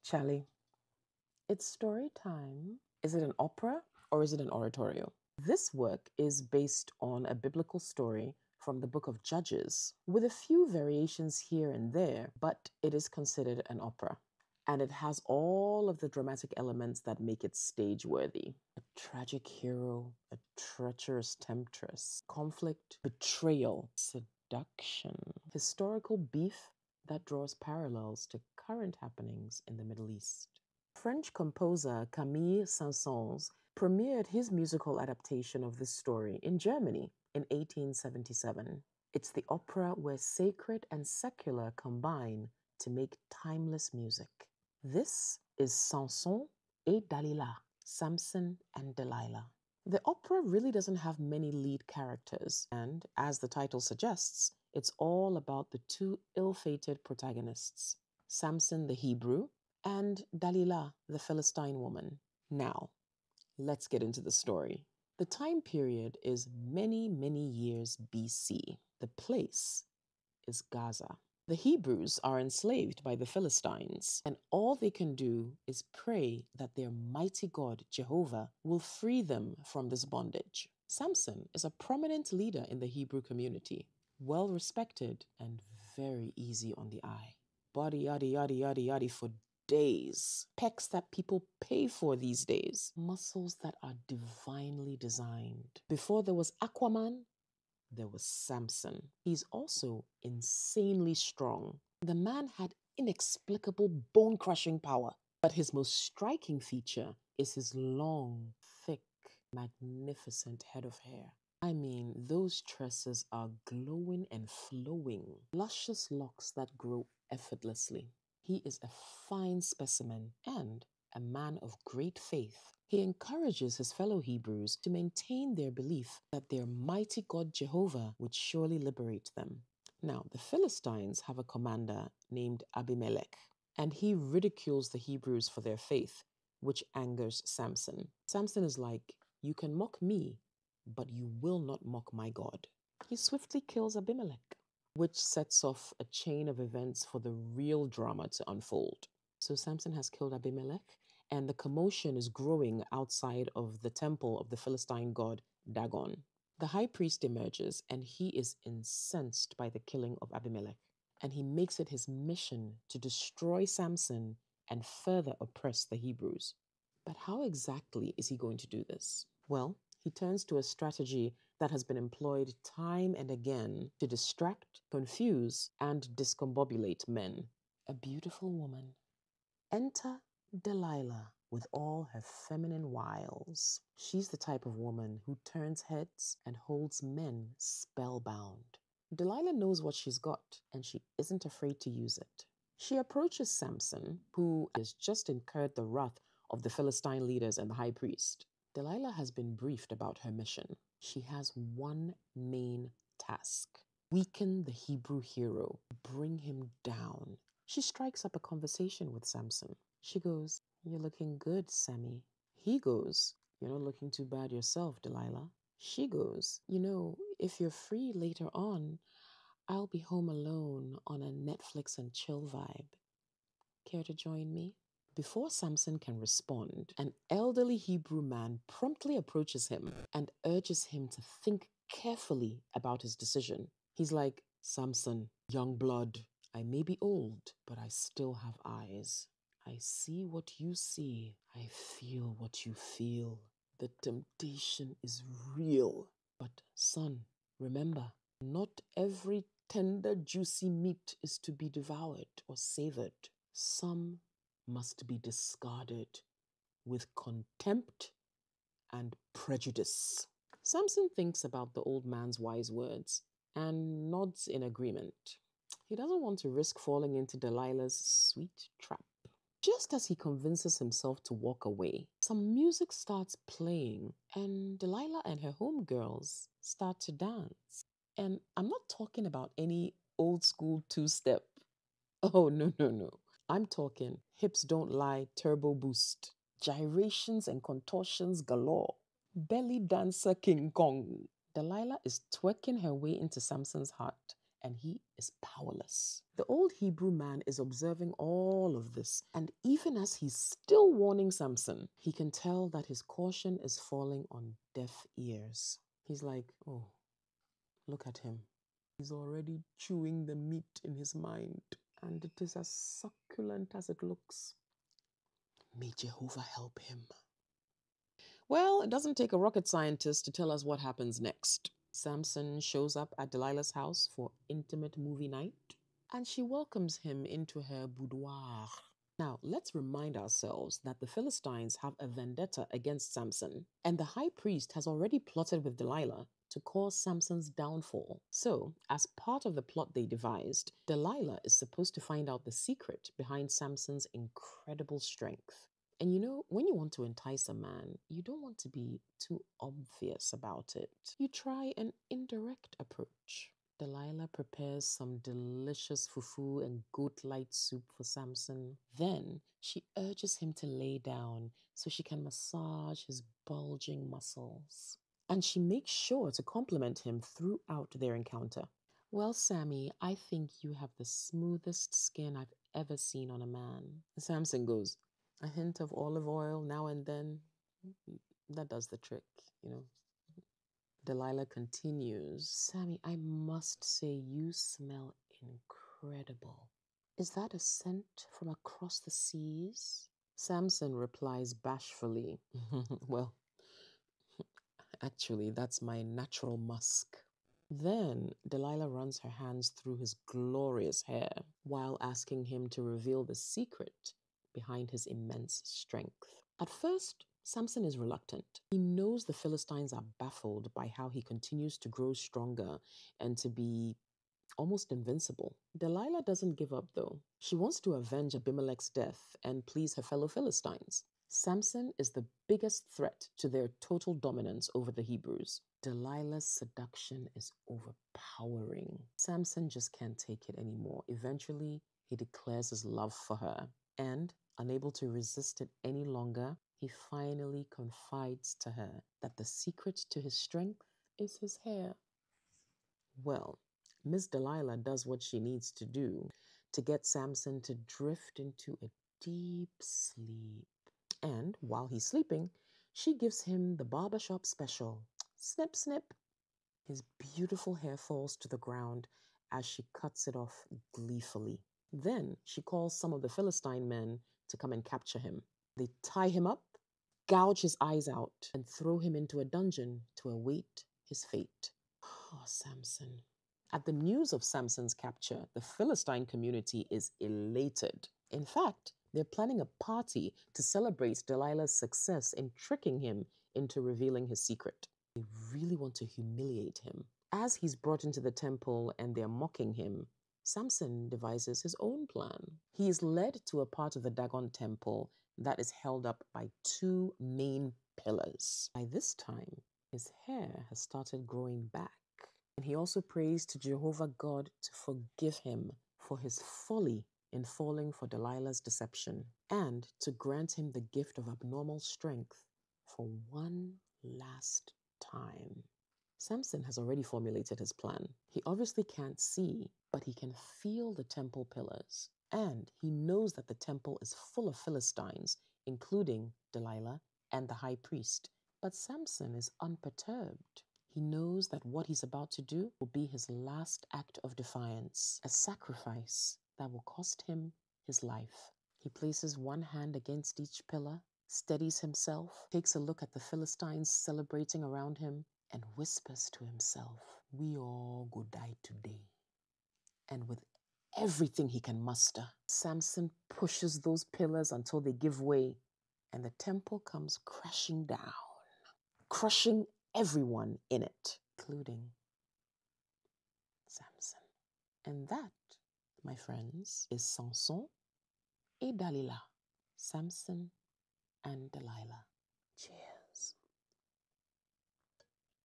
Tsale, it's story time. Is it an opera or is it an oratorio? This work is based on a biblical story from the book of Judges, with a few variations here and there, but it is considered an opera. And it has all of the dramatic elements that make it stage worthy. A tragic hero, a treacherous temptress, conflict, betrayal, seduction, historical beef that draws parallels to current happenings in the Middle East. French composer Camille Saint-Saëns premiered his musical adaptation of this story in Germany in 1877. It's the opera where sacred and secular combine to make timeless music. This is Samson et Dalila, Samson and Delilah. The opera really doesn't have many lead characters, and as the title suggests, it's all about the two ill-fated protagonists, Samson the Hebrew and Delilah the Philistine woman. Now, let's get into the story. The time period is many, many years BC. The place is Gaza. The Hebrews are enslaved by the Philistines, and all they can do is pray that their mighty God, Jehovah, will free them from this bondage. Samson is a prominent leader in the Hebrew community, well respected and very easy on the eye. Body yaddy yaddy yaddy yaddy for days. Pecs that people pay for these days. Muscles that are divinely designed. Before there was Aquaman, there was Samson. He's also insanely strong. The man had inexplicable bone-crushing power, but his most striking feature is his long, thick, magnificent head of hair. I mean, those tresses are glowing and flowing, luscious locks that grow effortlessly. He is a fine specimen and a man of great faith. He encourages his fellow Hebrews to maintain their belief that their mighty God Jehovah would surely liberate them. Now, the Philistines have a commander named Abimelech, and he ridicules the Hebrews for their faith, which angers Samson. Samson is like, "You can mock me, but you will not mock my God." He swiftly kills Abimelech, which sets off a chain of events for the real drama to unfold. So Samson has killed Abimelech, and the commotion is growing outside of the temple of the Philistine god Dagon. The high priest emerges, and he is incensed by the killing of Abimelech, and he makes it his mission to destroy Samson and further oppress the Hebrews. But how exactly is he going to do this? Well, he turns to a strategy that has been employed time and again to distract, confuse, and discombobulate men. A beautiful woman. Enter Delilah with all her feminine wiles. She's the type of woman who turns heads and holds men spellbound. Delilah knows what she's got, and she isn't afraid to use it. She approaches Samson, who has just incurred the wrath of the Philistine leaders and the high priest. Delilah has been briefed about her mission. She has one main task: weaken the Hebrew hero, bring him down. She strikes up a conversation with Samson. She goes, "You're looking good, Sammy." He goes, "You're not looking too bad yourself, Delilah." She goes, "If you're free later on, I'll be home alone on a Netflix and chill vibe. Care to join me?" Before Samson can respond, an elderly Hebrew man promptly approaches him and urges him to think carefully about his decision. He's like, "Samson, young blood, I may be old, but I still have eyes. I see what you see. I feel what you feel. The temptation is real. But son, remember, not every tender, juicy meat is to be devoured or savored. Some must be discarded with contempt and prejudice." Samson thinks about the old man's wise words and nods in agreement. He doesn't want to risk falling into Delilah's sweet trap. Just as he convinces himself to walk away, some music starts playing, and Delilah and her homegirls start to dance. And I'm not talking about any old school two-step. Oh, no. I'm talking hips don't lie, turbo boost, gyrations and contortions galore, belly dancer King Kong. Delilah is twerking her way into Samson's heart, and he is powerless. The old Hebrew man is observing all of this, and even as he's still warning Samson, he can tell that his caution is falling on deaf ears. He's like, oh, look at him. He's already chewing the meat in his mind, and it is as succulent as it looks. May Jehovah help him. Well, it doesn't take a rocket scientist to tell us what happens next. Samson shows up at Delilah's house for intimate movie night, and she welcomes him into her boudoir. Now, let's remind ourselves that the Philistines have a vendetta against Samson, and the high priest has already plotted with Delilah to cause Samson's downfall. So, as part of the plot they devised, Delilah is supposed to find out the secret behind Samson's incredible strength. And you know, when you want to entice a man, you don't want to be too obvious about it. You try an indirect approach. Delilah prepares some delicious fufu and goat-light soup for Samson. Then she urges him to lay down so she can massage his bulging muscles. And she makes sure to compliment him throughout their encounter. Well, Sammy, I think you have the smoothest skin I've ever seen on a man. Samson goes, a hint of olive oil now and then, that does the trick, you know. Delilah continues, Sammy, I must say you smell incredible. Is that a scent from across the seas? Samson replies bashfully, well, actually, that's my natural musk. Then Delilah runs her hands through his glorious hair while asking him to reveal the secret behind his immense strength. At first, Samson is reluctant. He knows the Philistines are baffled by how he continues to grow stronger and to be almost invincible. Delilah doesn't give up though. She wants to avenge Abimelech's death and please her fellow Philistines. Samson is the biggest threat to their total dominance over the Hebrews. Delilah's seduction is overpowering. Samson just can't take it anymore. Eventually, he declares his love for her, and unable to resist it any longer, he finally confides to her that the secret to his strength is his hair. Well, Miss Delilah does what she needs to do to get Samson to drift into a deep sleep. And while he's sleeping, she gives him the barbershop special. Snip, snip. His beautiful hair falls to the ground as she cuts it off gleefully. Then she calls some of the Philistine men to come and capture him. They tie him up, gouge his eyes out, and throw him into a dungeon to await his fate. Oh, Samson. At the news of Samson's capture, the Philistine community is elated. In fact, they're planning a party to celebrate Delilah's success in tricking him into revealing his secret. They really want to humiliate him. As he's brought into the temple and they're mocking him, Samson devises his own plan. He is led to a part of the Dagon temple that is held up by two main pillars. By this time, his hair has started growing back. And he also prays to Jehovah God to forgive him for his folly in falling for Delilah's deception, and to grant him the gift of abnormal strength for one last time. Samson has already formulated his plan. He obviously can't see, but he can feel the temple pillars. And he knows that the temple is full of Philistines, including Delilah and the high priest. But Samson is unperturbed. He knows that what he's about to do will be his last act of defiance, a sacrifice that will cost him his life. He places one hand against each pillar, steadies himself, takes a look at the Philistines celebrating around him, and whispers to himself, "We all go die today." And with everything he can muster, Samson pushes those pillars until they give way, and the temple comes crashing down, crushing everyone in it, including Samson. And that, my friends, is Samson et Dalila, Samson and Delilah. Cheers.